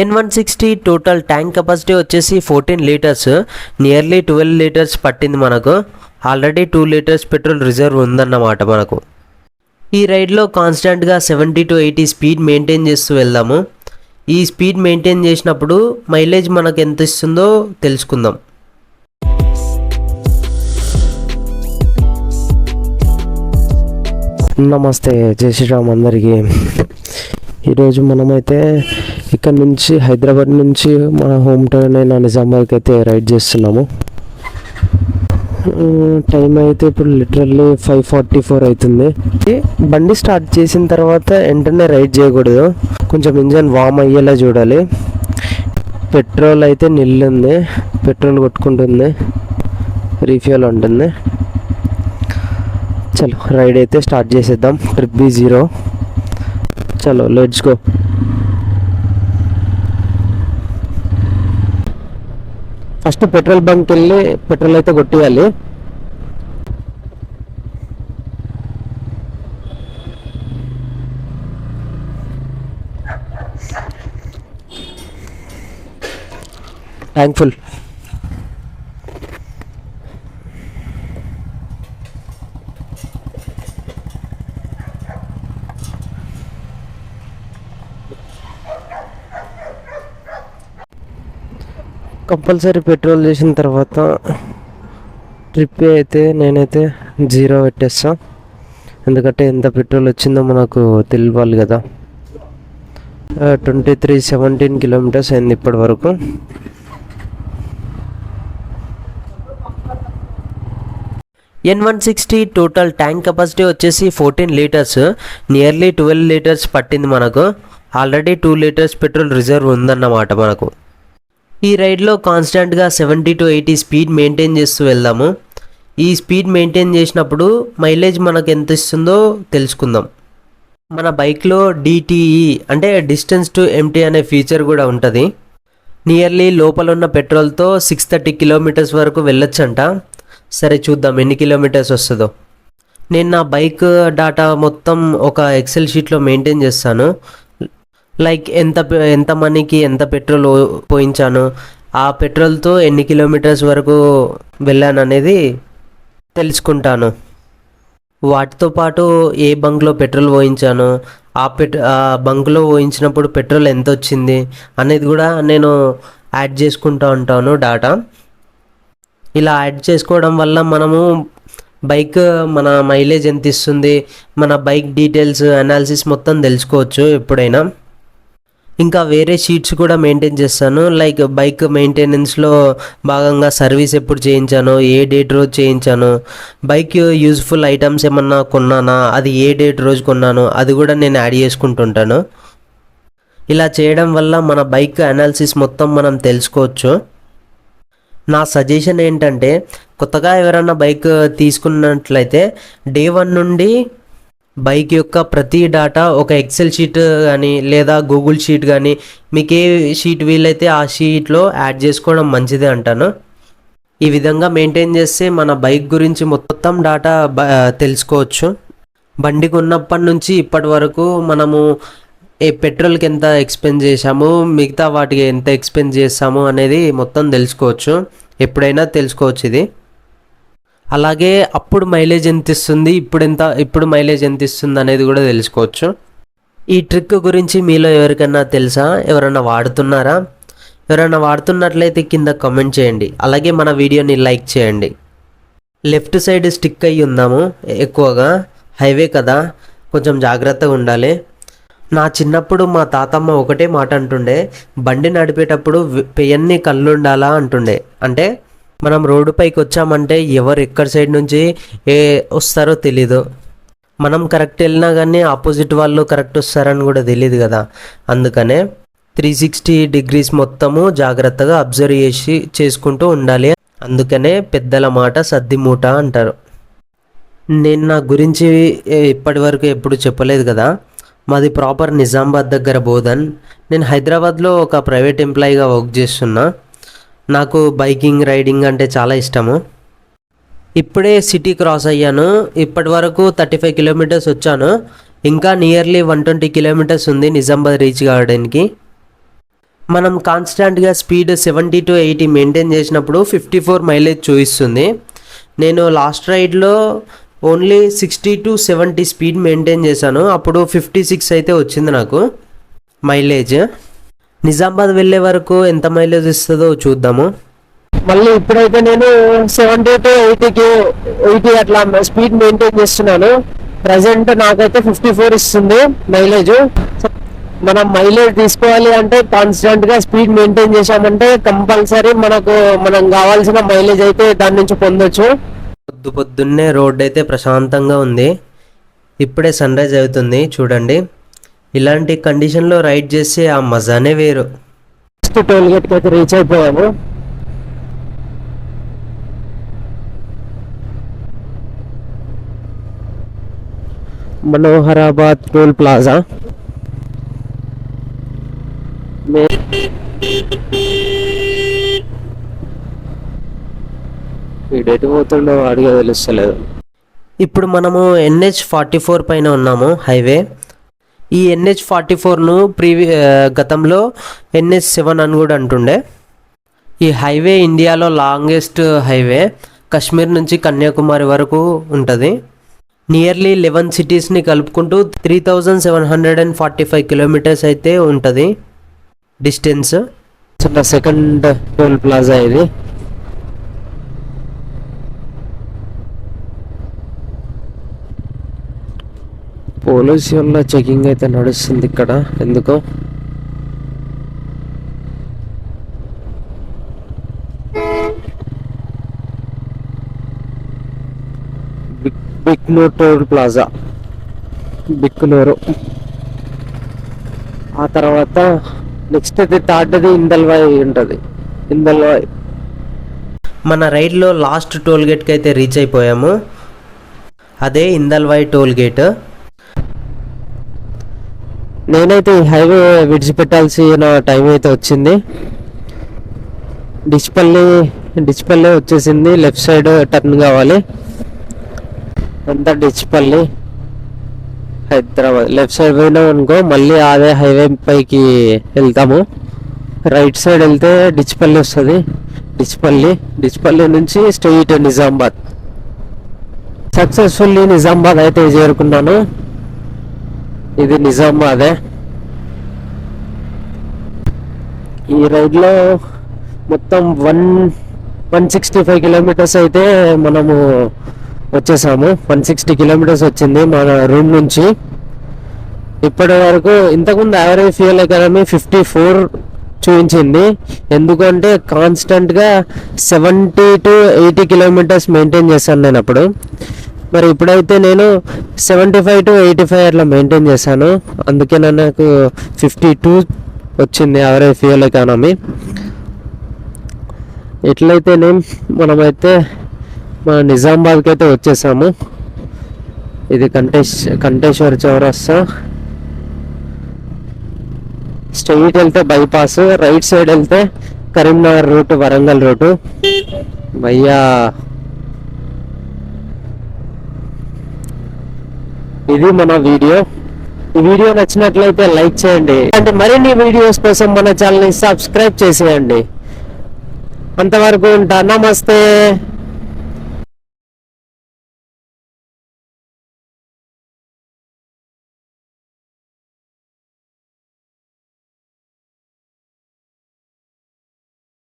N160 total tank capacity వచ్చేసి 14 litres, nearly 12 litres పట్టింది మనకు. ఆల్రెడీ 2 లీటర్స్ పెట్రోల్ రిజర్వ్ ఉందన్నమాట మనకు. ఈ రైడ్లో కాన్స్టెంట్గా 70 to 80 స్పీడ్ మెయింటైన్ చేస్తూ వెళ్దాము. ఈ స్పీడ్ మెయింటైన్ చేసినప్పుడు మైలేజ్ మనకు ఎంత ఇస్తుందో తెలుసుకుందాం. నమస్తే, జై శ్రీరామ్ అందరికీ. ఈరోజు మనమైతే ఇక్కడ నుంచి హైదరాబాద్ నుంచి మన హోమ్ టౌన్ అయిన నిజామాబాద్కి అయితే రైడ్ చేస్తున్నాము. టైం అయితే ఇప్పుడు లిటరల్లీ 5:44 అవుతుంది. బండి స్టార్ట్ చేసిన తర్వాత వెంటనే రైడ్ చేయకూడదు, కొంచెం ఇంజన్ వామ్ అయ్యేలా చూడాలి. పెట్రోల్ అయితే నిల్లుంది, పెట్రోల్ కొట్టుకుంటుంది, రీఫ్యూల్ ఉంటుంది. చలో రైడ్ అయితే స్టార్ట్ చేసేద్దాం. Trip B0. చలో let's go. First petrol bunk వెళ్ళి పెట్రోల్ అయితే కొట్టియాలి. Tank full. కంపల్సరీ పెట్రోల్ చేసిన తర్వాత ట్రిప్ అయితే నేనైతే 0 పెట్టేస్తా, ఎందుకంటే ఎంత పెట్రోల్ వచ్చిందో మనకు తెలియాలి కదా. 17 కిలోమీటర్స్ అయింది ఇప్పటి వరకు. N160 టోటల్ ట్యాంక్ కెపాసిటీ వచ్చేసి 14 లీటర్స్, నియర్లీ 12 లీటర్స్ పట్టింది మనకు. ఆల్రెడీ 2 లీటర్స్ పెట్రోల్ రిజర్వ్ ఉందన్నమాట మనకు. ఈ రైడ్లో కాన్స్టెంట్గా 70 to 80 స్పీడ్ మెయింటైన్ చేస్తూ వెళ్దాము. ఈ స్పీడ్ మెయింటైన్ చేసినప్పుడు మైలేజ్ మనకు ఎంత ఇస్తుందో తెలుసుకుందాం. మన బైక్లో DTE అంటే డిస్టెన్స్ టు ఎంటీ అనే ఫీచర్ కూడా ఉంటుంది. నియర్లీ లోపల ఉన్న పెట్రోల్తో 630 కిలోమీటర్స్ వరకు వెళ్ళొచ్చంట. సరే చూద్దాం ఎన్ని కిలోమీటర్స్ వస్తుందో. నేను నా బైక్ డాటా మొత్తం ఒక ఎక్సెల్ షీట్లో మెయింటైన్ చేస్తాను. లైక్ ఎంత మనీకి ఎంత పెట్రోల్ పోయించాను, ఆ పెట్రోల్తో ఎన్ని కిలోమీటర్స్ వరకు వెళ్ళాను అనేది తెలుసుకుంటాను. వాటితో పాటు ఏ బంక్లో పెట్రోల్ పోయించాను, ఆ బంక్లో పోయించినప్పుడు పెట్రోల్ ఎంత వచ్చింది అనేది కూడా నేను యాడ్ చేసుకుంటూ ఉంటాను డాటా. ఇలా యాడ్ చేసుకోవడం వల్ల మనము బైక్ మన మైలేజ్ ఎంత ఇస్తుంది, మన బైక్ డీటెయిల్స్ అనాలిసిస్ మొత్తం తెలుసుకోవచ్చు ఎప్పుడైనా. ఇంకా వేరే షీట్స్ కూడా మెయింటైన్ చేస్తాను. లైక్ బైక్ మెయింటెనెన్స్లో భాగంగా సర్వీస్ ఎప్పుడు చేయించాను, ఏ డేట్ రోజు చేయించాను, బైక్ యూజ్ఫుల్ ఐటమ్స్ ఏమన్నా కొన్నానా, అది ఏ డేట్ రోజు కొన్నాను, అది కూడా నేను యాడ్ చేసుకుంటుంటాను. ఇలా చేయడం వల్ల మన బైక్ అనాలిసిస్ మొత్తం మనం తెలుసుకోవచ్చు. నా సజెషన్ ఏంటంటే, కొత్తగా ఎవరైనా బైక్ తీసుకున్నట్లయితే డే 1 నుండి బైక్ యొక్క ప్రతి డాటా ఒక ఎక్సెల్ షీట్ కానీ లేదా గూగుల్ షీట్ కానీ మీకు ఏ షీట్ వీలైతే ఆ షీట్లో యాడ్ చేసుకోవడం మంచిదే అంటాను. ఈ విధంగా మెయింటైన్ చేస్తే మన బైక్ గురించి మొత్తం డాటా తెలుసుకోవచ్చు. బండి కొన్నప్పటి నుంచి ఇప్పటి వరకు మనము పెట్రోల్కి ఎంత ఎక్స్పెండ్ చేసాము, మిగతా వాటికి ఎంత ఎక్స్పెండ్ చేస్తాము అనేది మొత్తం తెలుసుకోవచ్చు. ఎప్పుడైనా తెలుసుకోవచ్చు ఇది. అలాగే అప్పుడు మైలేజ్ ఎంత ఇస్తుంది, ఇప్పుడు మైలేజ్ ఎంత ఇస్తుంది అనేది కూడా తెలుసుకోవచ్చు. ఈ ట్రిక్ గురించి మీలో ఎవరికైనా తెలుసా, ఎవరైనా వాడుతున్నారా? ఎవరైనా వాడుతున్నట్లయితే కింద కామెంట్ చేయండి. అలాగే మన వీడియోని లైక్ చేయండి. లెఫ్ట్ సైడ్ స్టిక్ అయ్యి ఉందాము ఎక్కువగా, హైవే కదా, కొంచెం జాగ్రత్తగా ఉండాలి. నా చిన్నప్పుడు మా తాతమ్మ ఒకటే మాట అంటుండే, బండి నడిపేటప్పుడు పెయ్యన్ని కళ్ళుండాలా అంటుండే. అంటే మనం రోడ్డు పైకి వచ్చామంటే ఎవరు ఎక్కడి సైడ్ నుంచి వస్తారో తెలీదు. మనం కరెక్ట్ వెళ్ళినా కానీ ఆపోజిట్ వాళ్ళు కరెక్ట్ వస్తారని కూడా తెలియదు కదా. అందుకనే 360 degrees మొత్తము జాగ్రత్తగా అబ్జర్వ్ చేసుకుంటూ ఉండాలి. అందుకనే పెద్దల మాట సద్ది మూట అంటారు. నేను నా గురించి ఇప్పటి వరకు ఎప్పుడు చెప్పలేదు కదా. మాది ప్రాపర్ నిజామాబాద్ దగ్గర బోధన్. నేను హైదరాబాద్లో ఒక ప్రైవేట్ ఎంప్లాయీగా వర్క్ చేస్తున్నా. నాకు బైకింగ్ రైడింగ్ అంటే చాలా ఇష్టము. ఇప్పుడే సిటీ క్రాస్ అయ్యాను. ఇప్పటి వరకు 35 కిలోమీటర్స్ వచ్చాను. ఇంకా నియర్లీ 120 కిలోమీటర్స్ ఉంది నిజామాబాద్ రీచ్ కావడానికి. మనం కాన్స్టాంట్గా స్పీడ్ 70 to 80 మెయింటైన్ చేసినప్పుడు 54 మైలేజ్ చూపిస్తుంది. నేను లాస్ట్ రైడ్లో ఓన్లీ 60 to 70 స్పీడ్ మెయింటైన్ చేశాను, అప్పుడు 56 అయితే వచ్చింది నాకు మైలేజ్. నిజామాబాద్ వెళ్ళే వరకు ఎంత మైలేజ్ ఇస్తుందో చూద్దాము. మళ్ళీ ఇప్పుడైతే నేను 70 to 80 అట్లా స్పీడ్ మెయింటైన్ చేస్తున్నాను. ప్రజెంట్ నాకైతే 54 ఇస్తుంది మైలేజ్. మనం మైలేజ్ తీసుకోవాలి అంటే కాన్స్టెంట్ గా స్పీడ్ మెయింటైన్ చేసామంటే కంపల్సరీ మనం కావాల్సిన మైలేజ్ అయితే దాని నుంచి పొందొచ్చు. పొద్దున్నే రోడ్ అయితే ప్రశాంతంగా ఉంది. ఇప్పుడే సన్ రైజ్ అవుతుంది చూడండి. ఇలాంటి కండిషన్లో రైడ్ చేస్తే ఆ మజానే వేరు. ఫస్ట్ టోల్ గేట్కి అయితే రీచ్ అయిపోయాము. Manoharabad toll plaza. వీడెటు పోతుండో వాడిగా తెలుస్తలేదు. ఇప్పుడు మనము NH44 పైన ఉన్నాము హైవే. ఈ NH44ను గతంలో NH7 అని కూడా అంటుండే. ఈ హైవే ఇండియాలో లాంగెస్ట్ హైవే. కశ్మీర్ నుంచి కన్యాకుమారి వరకు ఉంటుంది. నియర్లీ 11 సిటీస్ని కలుపుకుంటూ 3745 కిలోమీటర్స్ అయితే ఉంటుంది డిస్టెన్స్. సెకండ్ టోల్ ప్లాజా ఇది. పోలీసుల చెకింగ్ అయితే నడుస్తుంది ఇక్కడ. ఎందుకో బిక్నూర్ టోల్ ప్లాజా, బిక్నూరు. ఆ తర్వాత నెక్స్ట్ అయితే థర్డ్ది ఇందల్వాయి ఉంటుంది. ఇందల్వాయి మన రైడ్లో లాస్ట్ టోల్ గేట్కి అయితే రీచ్ అయిపోయాము. అదే ఇందల్వాయి టోల్ గేట్. నేనైతే ఈ హైవే విడిచిపెట్టాల్సిన టైం అయితే వచ్చింది. డిచ్పల్లి వచ్చేసింది. లెఫ్ట్ సైడ్ టర్న్ కావాలి. అంతా డిచ్పల్లి హైదరాబాద్. లెఫ్ట్ సైడ్ పోయినాం అనుకో మళ్ళీ అదే హైవే పైకి వెళ్తాము. రైట్ సైడ్ వెళ్తే డిచ్పల్లి వస్తుంది. డిచ్పల్లి నుంచి స్ట్రెయిట్ నిజామాబాద్. సక్సెస్ఫుల్లీ నిజామాబాద్ అయితే చేరుకున్నాను. ఇది నిజామాబాదే. ఈ రైడ్లో మొత్తం 165 కిలోమీటర్స్ అయితే మనము వచ్చేసాము. 160 కిలోమీటర్స్ వచ్చింది మన రూమ్ నుంచి. ఇప్పటి వరకు ఇంతకుముందు యావరేజ్ ఫ్యూయల్ ఎకానమీ 54 చూపించింది. ఎందుకంటే కాన్స్టెంట్గా 70 to 80 కిలోమీటర్స్ మెయింటైన్ చేశాను నేను అప్పుడు. మరి ఇప్పుడైతే నేను 75 to 85 అట్లా మెయింటైన్ చేశాను. అందుకే నాకు 52 వచ్చింది యావరేజ్ ఫ్యూయల్ ఎకానమీ. ఎట్లయితే మనమైతే మన నిజామాబాద్కి అయితే వచ్చేసాము. ఇది కంటేశ్వర్ చౌరస్తా. స్ట్రెయిట్ వెళ్తే బైపాస్, రైట్ సైడ్ వెళ్తే కరీంనగర్ రూట్, వరంగల్ రూటు. భయ్యా ఇది మన వీడియో. ఈ వీడియో నచ్చినట్లయితే లైక్ చేయండి. అంటే మరిన్ని వీడియోస్ కోసం మన ఛానల్ని సబ్స్క్రైబ్ చేసేయండి. అంతవరకు ఉంటా. నమస్తే.